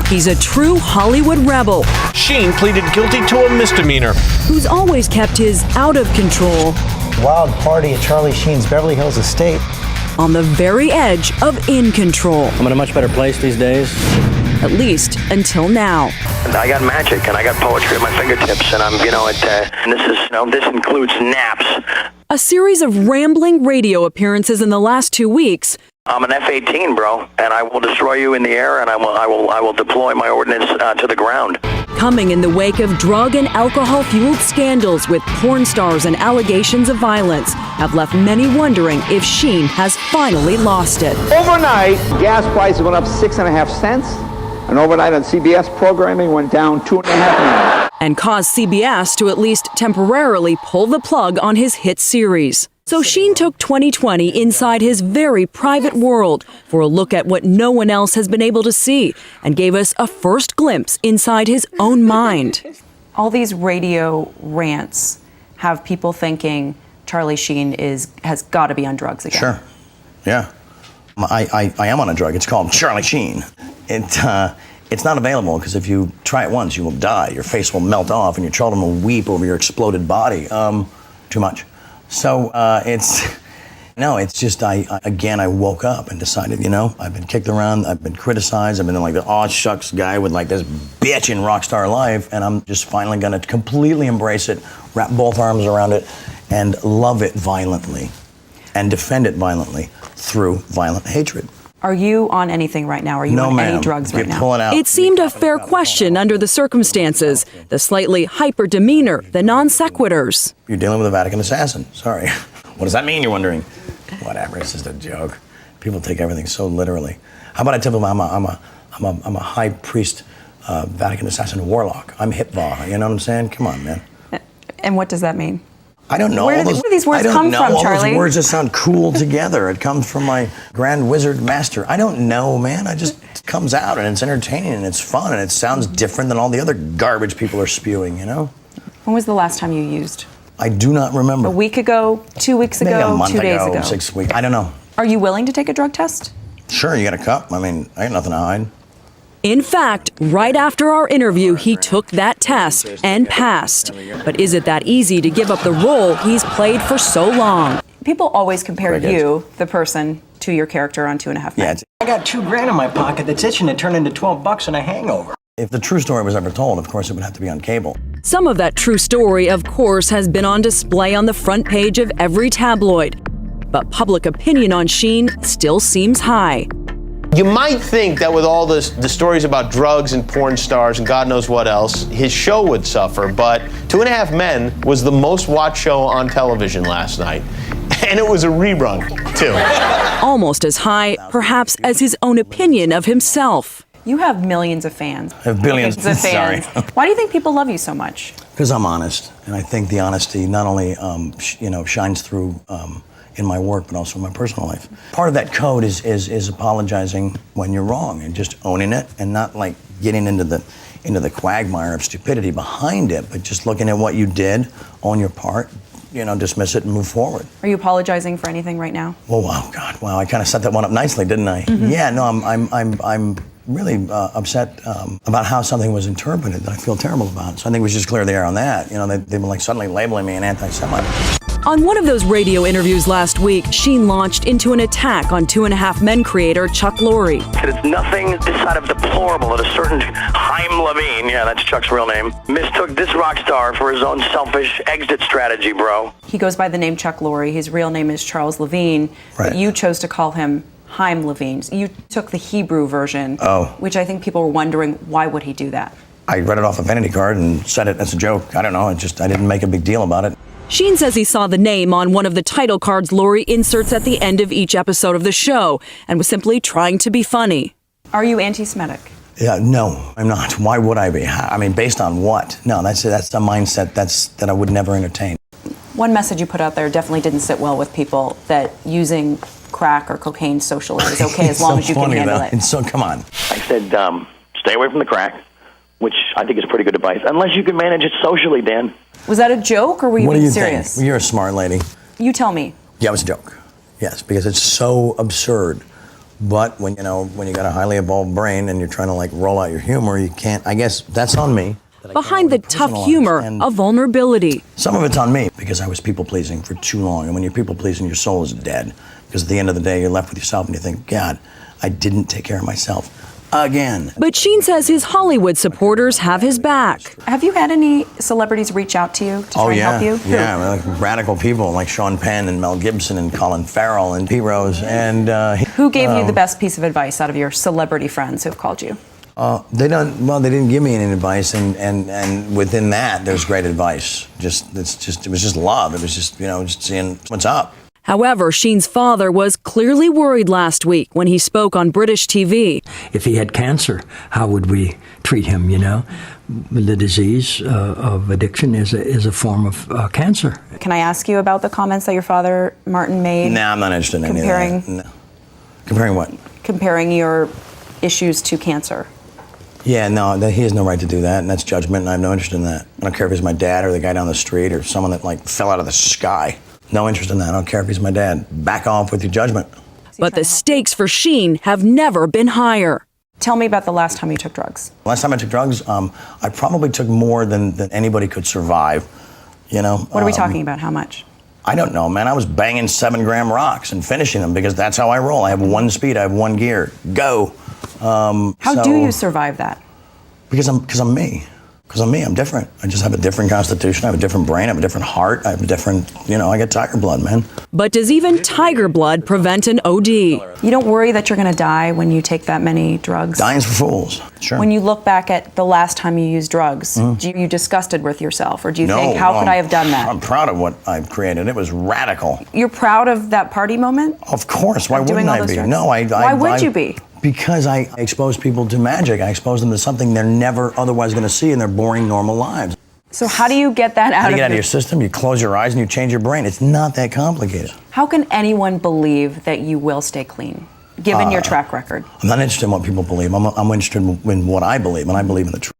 He's a true Hollywood rebel Sheen pleaded guilty to a misdemeanor. who's always kept his out of control Wild party at Charlie Sheen's Beverly Hills estate. on the very edge of in control, I'm in a much better place these days. at least until now. I got magic and I got poetry at my fingertips, and this includes naps. A series of rambling radio appearances in the last 2 weeks I'm an F-18, bro, and I will destroy you in the air, and I will deploy my ordnance to the ground. coming in the wake of drug and alcohol-fueled scandals with porn stars and allegations of violence have left many wondering if Sheen has finally lost it. Overnight, gas prices went up 6.5 cents, and overnight on CBS programming went down 2.5 minutes. And caused CBS to at least temporarily pull the plug on his hit series. So Sheen took 2020 inside his very private world for a look at what no one else has been able to see and gave us a first glimpse inside his own mind. All these radio rants have people thinking Charlie Sheen has got to be on drugs again. Sure. Yeah. I am on a drug. It's called Charlie Sheen. It's not available because if you try it once, you will die. Your face will melt off and your children will weep over your exploded body. Too much. So it's just I woke up and decided, I've been kicked around, I've been criticized, I've been like the aw shucks guy with like this bitch in rock star life, and I'm just finally gonna completely embrace it, wrap both arms around it, and love it violently, and defend it violently through violent hatred. Are you on anything right now? Are you on any drugs right now? Pull it out. It seemed a fair question under the circumstances, the slightly hyper demeanor, the non sequiturs. You're dealing with a Vatican assassin. Sorry. What does that mean, you're wondering? Whatever, it's just a joke. People take everything so literally. How about I tell them I'm a high priest, Vatican assassin warlock. I'm Hitva, you know what I'm saying? Come on, man. And what does that mean? I don't know. Where do these words come from, all Charlie? those words just sound cool together. It comes from my grand wizard master. I don't know, man. It comes out and it's entertaining and it's fun and it sounds different than all the other garbage people are spewing, When was the last time you used? I do not remember. A week ago, 2 weeks ago, Maybe a month 2 days ago, ago? 6 weeks. I don't know. Are you willing to take a drug test? Sure, you got a cup. I mean, I got nothing to hide. In fact, right after our interview, he took that test and passed. But is it that easy to give up the role he's played for so long? People always compare you, the person, to your character on 2.5 Men. Yeah, I got $2,000 in my pocket that's itching to turn into $12 and a hangover. if the true story was ever told, of course, it would have to be on cable. Some of that true story, of course, has been on display on the front page of every tabloid. But public opinion on Sheen still seems high. You might think that with all the stories about drugs and porn stars and God knows what else, his show would suffer, but 2.5 Men was the most watched show on television last night. And it was a rerun, too. Almost as high, perhaps, as his own opinion of himself. You have millions of fans. I have billions. Of fans. Sorry. Why do you think people love you so much? Because I'm honest, and I think the honesty not only shines through in my work, but also in my personal life. Part of that code is apologizing when you're wrong and just owning it, and not like getting into the quagmire of stupidity behind it, but just looking at what you did, own your part, dismiss it and move forward. Are you apologizing for anything right now? Oh wow, God, wow! I kind of set that one up nicely, didn't I? Mm-hmm. Yeah, no, I'm really upset about how something was interpreted that I feel terrible about. So I think we should just clear the air on that. They've been like suddenly labeling me an anti-Semite. On one of those radio interviews last week, Sheen launched into an attack on 2.5 Men creator Chuck Lorre. It's nothing this side of deplorable that a certain Chaim Levine, yeah, that's Chuck's real name, mistook this rock star for his own selfish exit strategy, bro. He goes by the name Chuck Lorre. His real name is Charles Levine. Right. But you chose to call him Chaim Levine. You took the Hebrew version, which I think people were wondering, why would he do that? I read it off a vanity card and said it as a joke. I don't know, I didn't make a big deal about it. Sheen says he saw the name on one of the title cards Lorre inserts at the end of each episode of the show and was simply trying to be funny. Are you anti-Semitic? Yeah, no, I'm not. Why would I be? I mean, based on what? No, that's a mindset that I would never entertain. One message you put out there definitely didn't sit well with people, that using crack or cocaine socially is okay as long as you can handle it. So come on. I said, stay away from the crack, which I think is pretty good advice, unless you can manage it socially, Dan. Was that a joke, or were you being serious? Think? You're a smart lady. You tell me. Yeah, it was a joke. Yes, because it's so absurd, But when you got a highly evolved brain and you're trying to like roll out your humor, you can't. I guess that's on me. Behind the tough humor, a vulnerability. Some of it's on me because I was people pleasing for too long. And when you're people pleasing, your soul is dead. Because at the end of the day, you're left with yourself and you think, God, I didn't take care of myself again. But Sheen says his Hollywood supporters have his back. Have you had any celebrities reach out to you to try and help you? Yeah, like radical people like Sean Penn and Mel Gibson and Colin Farrell and Pete Rose. And who gave you the best piece of advice out of your celebrity friends who've called you? They didn't give me any advice, and within that, there's great advice. It was just love. It was just just seeing what's up. However, Sheen's father was clearly worried last week when he spoke on British TV. If he had cancer, how would we treat him? The disease of addiction is a form of cancer. Can I ask you about the comments that your father, Martin, made? No, I'm not interested in any of that. No. Comparing what? Comparing your issues to cancer. Yeah, no, he has no right to do that, and that's judgment, and I have no interest in that. I don't care if he's my dad or the guy down the street or someone that fell out of the sky. No interest in that. I don't care if he's my dad. Back off with your judgment. But the stakes for Sheen have never been higher. Tell me about the last time you took drugs. Last time I took drugs, I probably took more than anybody could survive. What are we talking about? How much? I don't know, man. I was banging 7-gram rocks and finishing them because that's how I roll. I have one speed. I have one gear. Go. How do you survive that? Because I'm me. Because I'm me. I'm different. I just have a different constitution. I have a different brain. I have a different heart. I have a different, I get tiger blood, man. But does even tiger blood prevent an OD? You don't worry that you're going to die when you take that many drugs? Dying's for fools. Sure. When you look back at the last time you used drugs, are you disgusted with yourself? Or do you think, how could I have done that? I'm proud of what I've created. It was radical. You're proud of that party moment? Of course. Why wouldn't I be? Drugs? No, Why would you be? Because I expose people to magic. I expose them to something they're never otherwise going to see in their boring, normal lives. So how do you get that out of your system? You close your eyes and you change your brain. It's not that complicated. How can anyone believe that you will stay clean, given your track record? I'm not interested in what people believe. I'm interested in what I believe, and I believe in the truth.